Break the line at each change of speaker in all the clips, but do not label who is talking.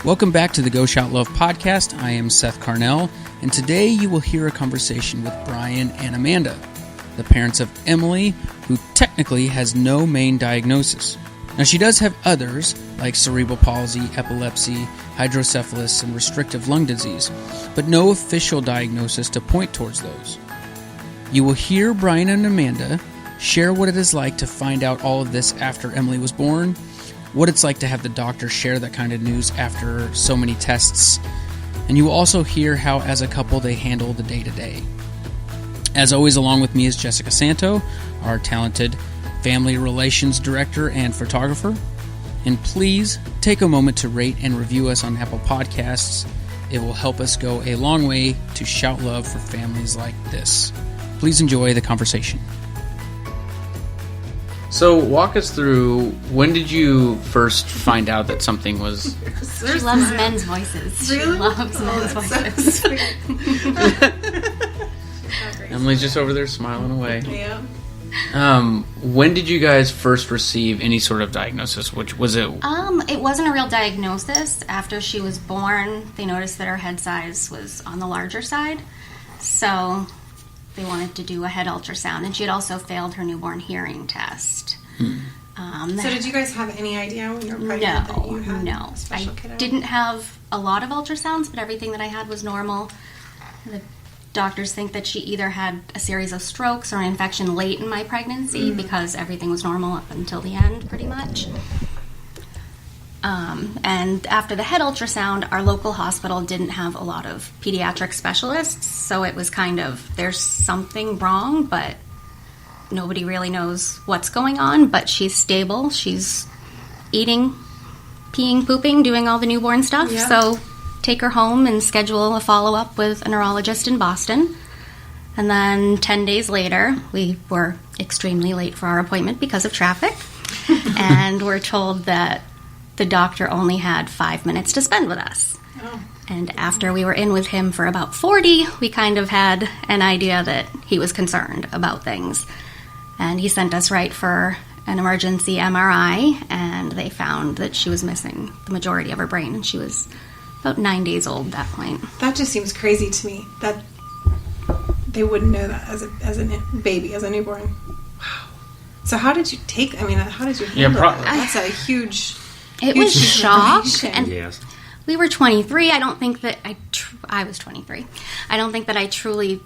Welcome back to the Go Shout Love podcast. I am Seth Carnell, and today you will hear a conversation with Brian and Amanda, the parents of Emily, who technically has no main diagnosis. Now, she does have others, like cerebral palsy, epilepsy, hydrocephalus, and restrictive lung disease, but no official diagnosis to point towards those. You will hear Brian and Amanda share what it is like to find out all of this after Emily was born, what it's like to have the doctor share that kind of news after so many tests, and you will also hear how, as a couple, they handle the day-to-day. As always, along with me is Jessica Santo, our talented family relations director and photographer. And please take a moment to rate and review us on Apple Podcasts. It will help us go a long way to shout love for families like this. Please enjoy the conversation. So walk us through, when did you first find out that something was...
She loves men's voices.
Really?
She loves men's voices.
So
Emily's just over there smiling away.
yeah.
When did you guys first receive any sort of diagnosis? Which was it?
It wasn't a real diagnosis. After she was born, they noticed that her head size was on the larger side. So they wanted to do a head ultrasound, and she had also failed her newborn hearing test.
So did you guys have any idea when you were pregnant that you had
No.
a special
I
kiddo?
didn't have a lot of ultrasounds, but everything that I had was normal. The doctors think that she either had a series of strokes or an infection late in my pregnancy because everything was normal up until the end, pretty much. And after the head ultrasound, our local hospital didn't have a lot of pediatric specialists, so it was kind of, there's something wrong, but nobody really knows what's going on, but she's stable. She's eating, peeing, pooping, doing all the newborn stuff,
Yeah.
so take her home and schedule a follow-up with a neurologist in Boston. And then 10 days later, we were extremely late for our appointment because of traffic, and we're told that the doctor only had 5 minutes to spend with us.
Oh.
And after we were in with him for about 40, we kind of had an idea that he was concerned about things. And he sent us right for an emergency MRI, and they found that she was missing the majority of her brain, and she was about 9 days old at that point.
That just seems crazy to me that they wouldn't know that as a baby, as a newborn. Wow. So how did you how did you handle that? That's a huge...
It
huge
was
piece of
shock,
information.
and
Yes.
we were 23. I don't think that I was 23. I don't think that I truly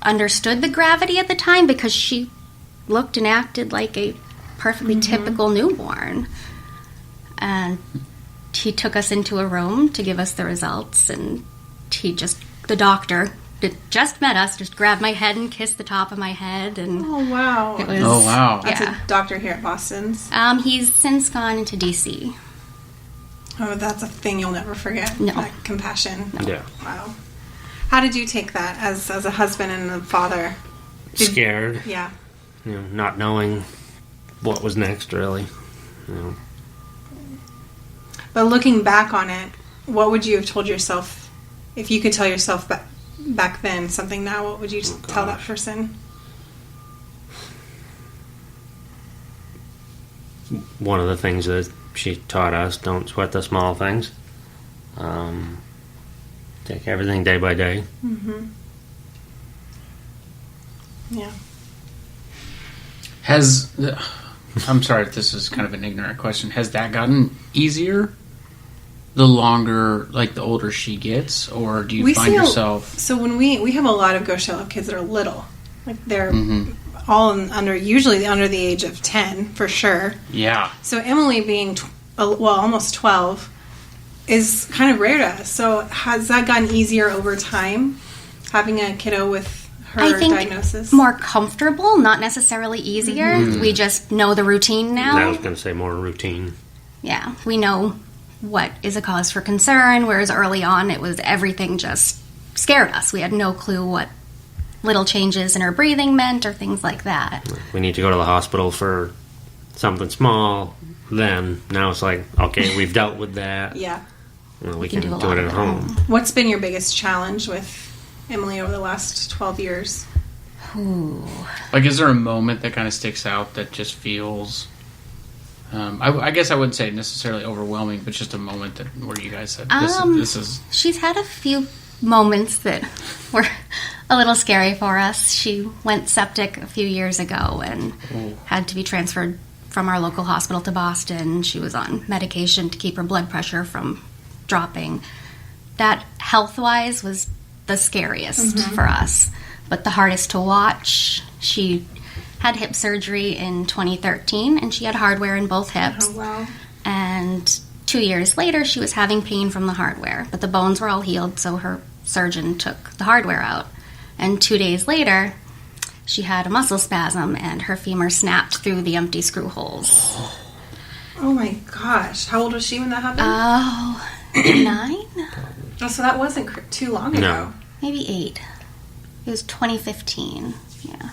understood the gravity at the time because she looked and acted like a perfectly typical newborn. And he took us into a room to give us the results, and the doctor that just met us, just grabbed my head and kissed the top of my head, and
Oh, wow.
it was...
Oh, wow.
That's
Yeah.
a doctor here at Boston's.
He's since gone into D.C.
Oh, that's a thing you'll never forget.
No.
That compassion.
Yeah.
Wow. How did you take that as a husband and a father?
Scared.
Yeah.
Not knowing what was next, really.
But looking back on it, what would you have told yourself if you could tell yourself back then something now? What would you tell that person?
One of the things that she taught us, don't sweat the small things. Take everything day by day.
Mm-hmm. Yeah.
I'm sorry if this is kind of an ignorant question. Has that gotten easier the longer, like the older she gets, or do you find yourself...
So when we have a lot of Go Shout Love kids that are little, like they're all usually under the age of 10 for sure.
Yeah.
So Emily being almost 12 is kind of rare to us. So has that gotten easier over time, having a kiddo with her
I think
diagnosis?
more comfortable, not necessarily easier. We just know the routine now.
I was going to say more routine.
Yeah, we know what is a cause for concern, whereas early on it was everything just scared us. We had no clue what little changes in her breathing meant or things like that.
We need to go to the hospital for something small. Then, now it's like, okay, we've dealt with that.
Yeah.
We can do
a
it
lot
at
of
home.
What's been your biggest challenge with Emily over the last 12 years?
Ooh.
Like, is there a moment that kind of sticks out that just feels... I guess I wouldn't say necessarily overwhelming, but just a moment where you guys said, this is...
She's had a few moments that were a little scary for us. She went septic a few years ago and had to be transferred from our local hospital to Boston. She was on medication to keep her blood pressure from dropping. That, health-wise, was the scariest for us, but the hardest to watch. She had hip surgery in 2013, and she had hardware in both hips.
Oh, wow.
And 2 years later, she was having pain from the hardware, but the bones were all healed, so her surgeon took the hardware out. And 2 days later, she had a muscle spasm, and her femur snapped through the empty screw holes.
Oh, my gosh. How old was she when that happened?
9?
Oh, so that wasn't too long ago.
Maybe 8. It was 2015, yeah.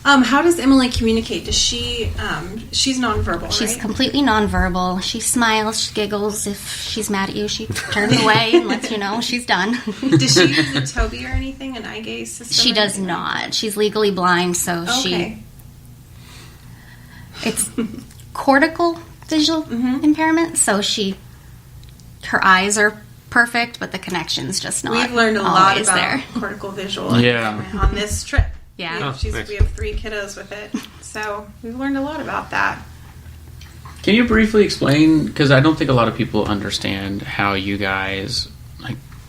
How does Emily communicate? Does she, she's nonverbal, right?
She's completely nonverbal. She smiles, she giggles. If she's mad at you, she turns away and lets you know she's done.
Does she use a Toby or anything, an eye gaze system?
She does not. She's legally blind, so it's cortical visual impairment, so her eyes are perfect, but the connection's just not.
We've learned a lot about
there.
Cortical visual on this trip.
Yeah.
We have 3 kiddos with it, so we've learned a lot about that.
Can you briefly explain, because I don't think a lot of people understand how you guys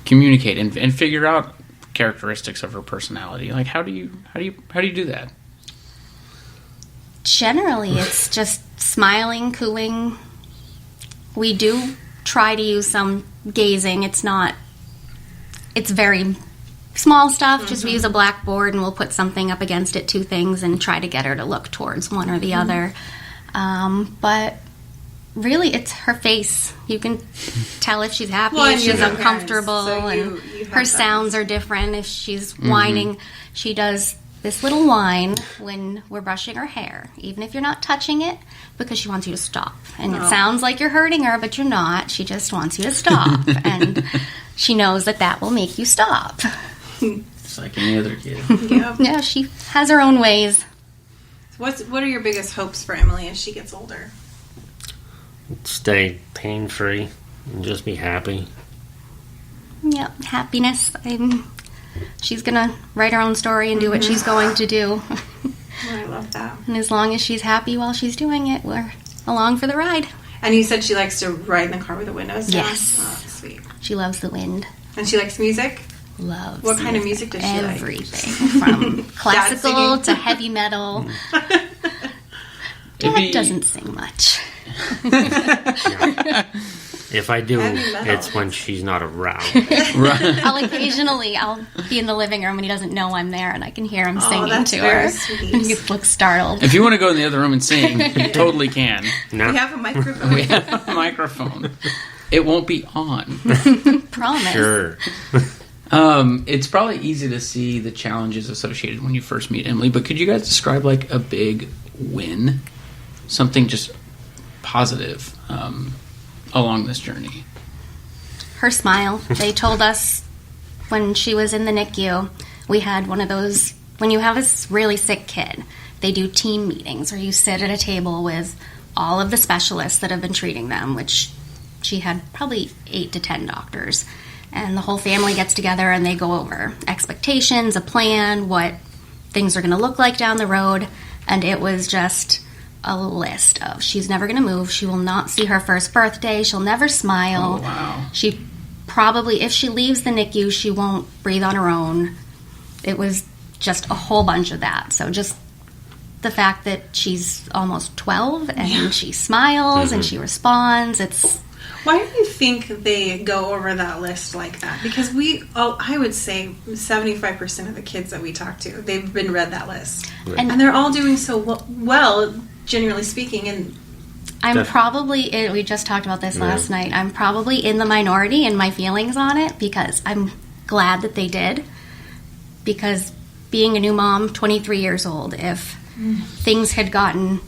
communicate and figure out characteristics of her personality. Like, how do you do that?
Generally, it's just smiling, cooing. We do try to use some gazing. It's very small stuff. Just we use a blackboard and we'll put something up against it, 2 things, and try to get her to look towards one or the other. But really, it's her face. You can tell if she's happy, if she's uncomfortable, parents, so and her sounds are different. If she's whining, she does this little whine when we're brushing her hair, even if you're not touching it, because she wants you to stop. And it sounds like you're hurting her, but you're not. She just wants you to stop. And she knows that will make you stop.
It's like any other kid.
Yeah, she has her own ways.
What are your biggest hopes for Emily as she gets older?
Stay pain-free and just be happy.
Yeah, happiness. She's going to write her own story and do what she's going to do.
I love that.
And as long as she's happy while she's doing it, we're along for the ride.
And you said she likes to ride in the car with the windows down?
Yes.
Oh, sweet.
She loves the wind.
And she likes music?
Loves
What kind of music does she like?
Everything. From classical to heavy metal. Dad doesn't sing much.
If I do, it's when she's not around.
I'll be in the living room and he doesn't know I'm there, and I can hear him singing to her.
Sweet.
And he looks startled.
If you want to go in the other room and sing, you totally can.
No.
We have a microphone.
We have a microphone. It won't be on.
Promise.
Sure.
It's probably easy to see the challenges associated when you first meet Emily, but could you guys describe like a big win? Something just positive along this journey.
Her smile. They told us when she was in the NICU, we had one of those, when you have a really sick kid, they do team meetings where you sit at a table with all of the specialists that have been treating them, which she had probably 8 to 10 doctors. And the whole family gets together and they go over expectations, a plan, what things are going to look like down the road. And it was just a list of she's never going to move. She will not see her first birthday. She'll never smile.
Oh, wow.
She probably, if she leaves the NICU, she won't breathe on her own. It was just a whole bunch of that. So just the fact that she's almost 12 and she smiles and she responds, it's...
Why do you think they go over that list like that? Because I would say 75% of the kids that we talk to, they've been read that list. Right. And they're all doing so well, generally speaking. And
I'm probably, we just talked about this last night, I'm probably in the minority in my feelings on it because I'm glad that they did. Because being a new mom, 23 years old, if things had gone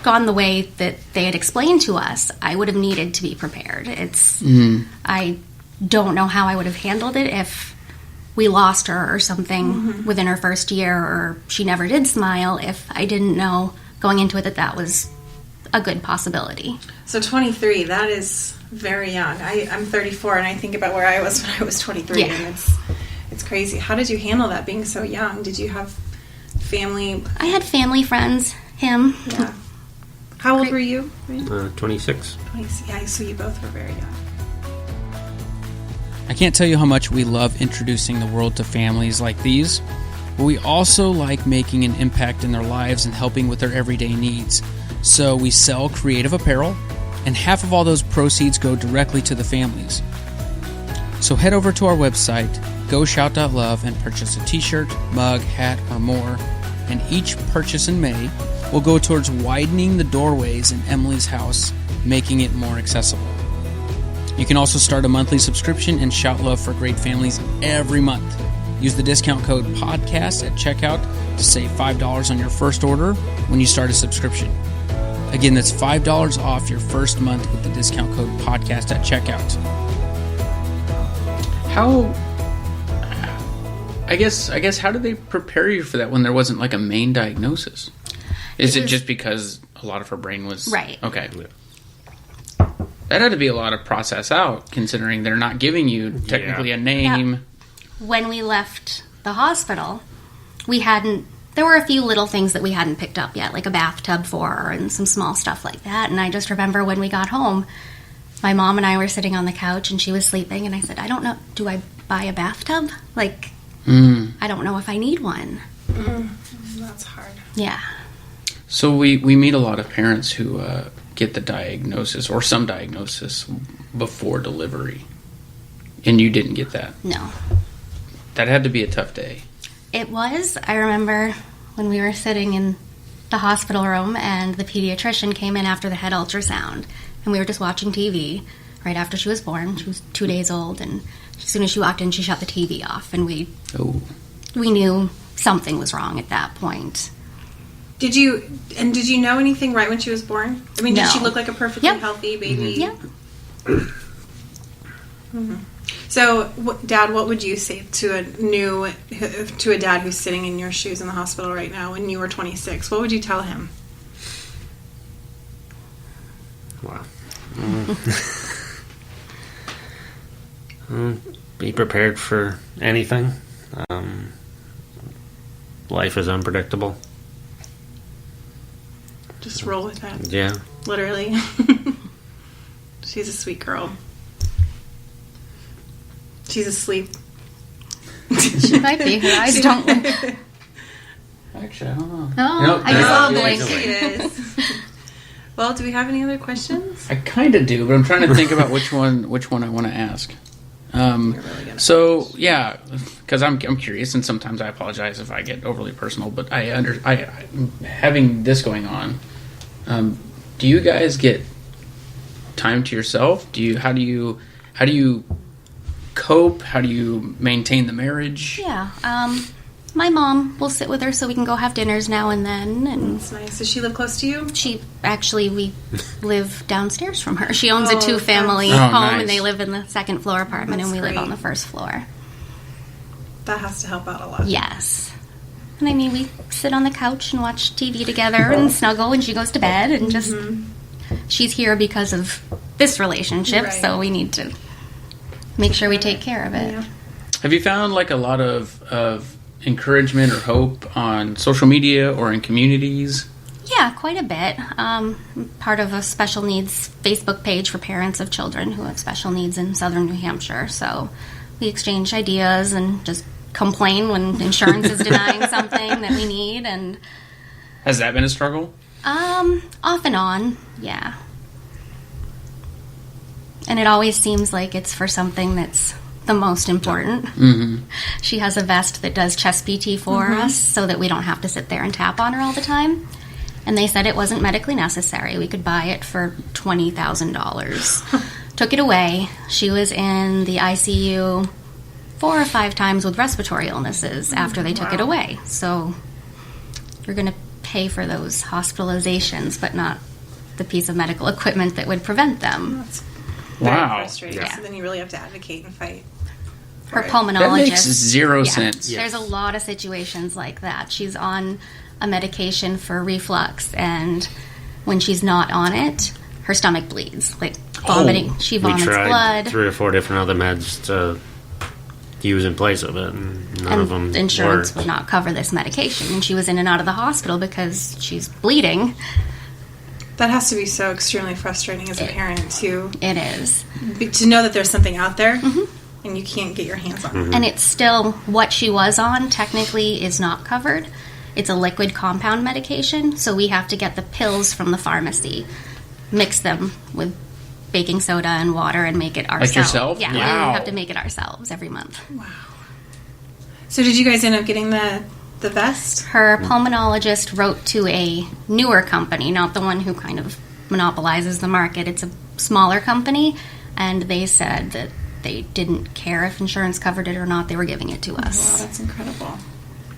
the way that they had explained to us, I would have needed to be prepared. I don't know how I would have handled it if we lost her or something within her first year, or she never did smile, if I didn't know going into it that was a good possibility.
So 23, that is very young. I'm 34, and I think about where I was when I was 23,
Yeah.
and it's crazy. How did you handle that being so young? Did you have family?
I had family, friends, him.
Yeah. How old were you?
26.
20, yeah, so you both were very young.
I can't tell you how much we love introducing the world to families like these, but we also like making an impact in their lives and helping with their everyday needs. So we sell creative apparel, and half of all those proceeds go directly to the families. So head over to our website, GoShout.love, and purchase a t-shirt, mug, hat, or more, and each purchase in May will go towards widening the doorways in Emily's house, making it more accessible. You can also start a monthly subscription and shout love for great families every month. Use the discount code PODCAST at checkout to save $5 on your first order when you start a subscription. Again, that's $5 off your first month with the discount code PODCAST at checkout. I guess how did they prepare you for that when there wasn't like a main diagnosis? Is it just because a lot of her brain was...
Right.
Okay. That had to be a lot of process out, considering they're not giving you technically a name.
Yeah. When we left the hospital, there were a few little things that we hadn't picked up yet, like a bathtub for her and some small stuff like that. And I just remember when we got home, my mom and I were sitting on the couch and she was sleeping, and I said, I don't know, do I buy a bathtub? Like, I don't know if I need one.
That's hard.
Yeah.
So we meet a lot of parents who get the diagnosis or some diagnosis before delivery, and you didn't get that.
No.
That had to be a tough day.
It was. I remember when we were sitting in the hospital room and the pediatrician came in after the head ultrasound, and we were just watching TV right after she was born. She was 2 days old, and as soon as she walked in, she shut the TV off, and we knew something was wrong at that point.
Did you know anything right when she was born? I mean,
No.
Did she look like a perfectly healthy baby?
Yep.
So, Dad, what would you say to a dad who's sitting in your shoes in the hospital right now when you were 26? What would you tell him?
Wow. Be prepared for anything. Life is unpredictable.
Just roll with that.
Yeah.
Literally. She's a sweet girl. She's asleep.
She might be. Her eyes don't look.
Actually, I don't know.
Oh, I just saw a blink.
She is. Well, do we have any other questions?
I kind of do, but I'm trying to think about which one I want to ask. So yeah, because I'm curious, and sometimes I apologize if I get overly personal, but I having this going on. Do you guys get time to yourself? How do you cope? How do you maintain the marriage?
Yeah. My mom will sit with her so we can go have dinners now and then. And
That's nice. Does she live close to you?
we live downstairs from her. She owns a 2-family
Oh,
home,
nice.
and they live in the second floor apartment,
That's
and we live
great.
on the first floor.
That has to help out a lot.
Yes. And I mean, we sit on the couch and watch TV together and snuggle when she goes to bed, and just she's here because of this relationship,
Right.
so we need to make sure we take care of it.
Yeah.
Have you found like a lot of encouragement or hope on social media or in communities?
Yeah, quite a bit. Part of a special needs Facebook page for parents of children who have special needs in southern New Hampshire. So we exchange ideas and just complain when insurance is denying something that we need. And
Has that been a struggle?
off and on, yeah. And it always seems like it's for something that's the most important.
Mm-hmm.
She has a vest that does chest PT for us so that we don't have to sit there and tap on her all the time. And they said it wasn't medically necessary. We could buy it for $20,000. Took it away. She was in the ICU 4 or 5 times with respiratory illnesses after they took it away. So you're going to pay for those hospitalizations, but not the piece of medical equipment that would prevent them.
That's very
Wow.
frustrating.
Yeah.
So then you really have to advocate and fight.
Her
for it.
pulmonologist.
That makes zero
Yeah.
sense.
Yeah.
There's a lot of situations like that. She's on a medication for reflux, and when she's not on it, her stomach bleeds, like vomiting. She vomits
we tried
blood.
3 or 4 different other meds to use in place of it, and none of them
insurance
worked.
would not cover this medication, and she was in and out of the hospital because she's bleeding.
That has to be so extremely frustrating as a parent to know that there's something out there and you can't get your hands on it.
And it's still what she was on technically is not covered. It's a liquid compound medication, so we have to get the pills from the pharmacy, mix them with baking soda and water, and make it ourselves.
Like yourself?
Yeah,
Wow.
we have to make it ourselves every month.
Wow. So did you guys end up getting the vest?
Her pulmonologist wrote to a newer company, not the one who kind of monopolizes the market. It's a smaller company, and they said that they didn't care if insurance covered it or not. They were giving it to us.
Wow, that's incredible.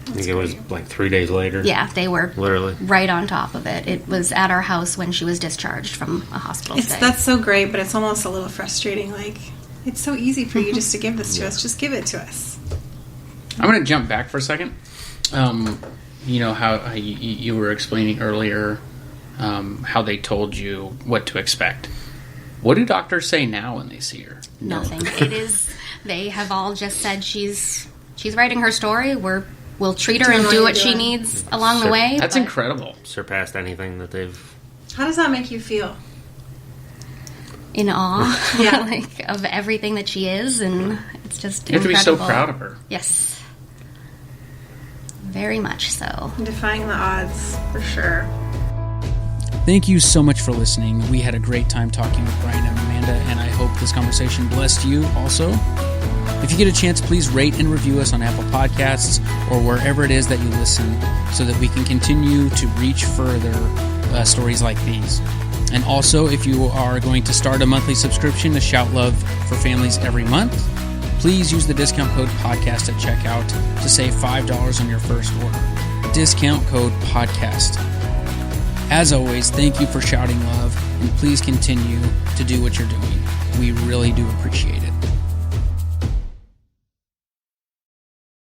I think it was like 3 days later.
Yeah, they were
literally
right on top of it. It was at our house when she was discharged from a hospital stay.
That's so great, but it's almost a little frustrating. Like, it's so easy for you just to give this to us. Just give it to us.
I'm going to jump back for a second. You know how you were explaining earlier how they told you what to expect. What do doctors say now when they see her?
Nothing. They have all just said she's writing her story. We'll treat her and do what she needs along the way.
That's incredible.
Surpassed anything that they've...
How does that make you feel?
In awe,
Yeah.
like, of everything that she is, and it's just
You have to be
incredible.
so proud of her.
Yes. Very much so.
Defying the odds, for sure.
Thank you so much for listening. We had a great time talking with Brian and Amanda, and I hope this conversation blessed you also. If you get a chance, please rate and review us on Apple Podcasts or wherever it is that you listen so that we can continue to reach further stories like these. And also, if you are going to start a monthly subscription to Shout Love for Families every month, please use the discount code podcast at checkout to save $5 on your first order. Discount code podcast. As always, thank you for shouting love, and please continue to do what you're doing. We really do appreciate it.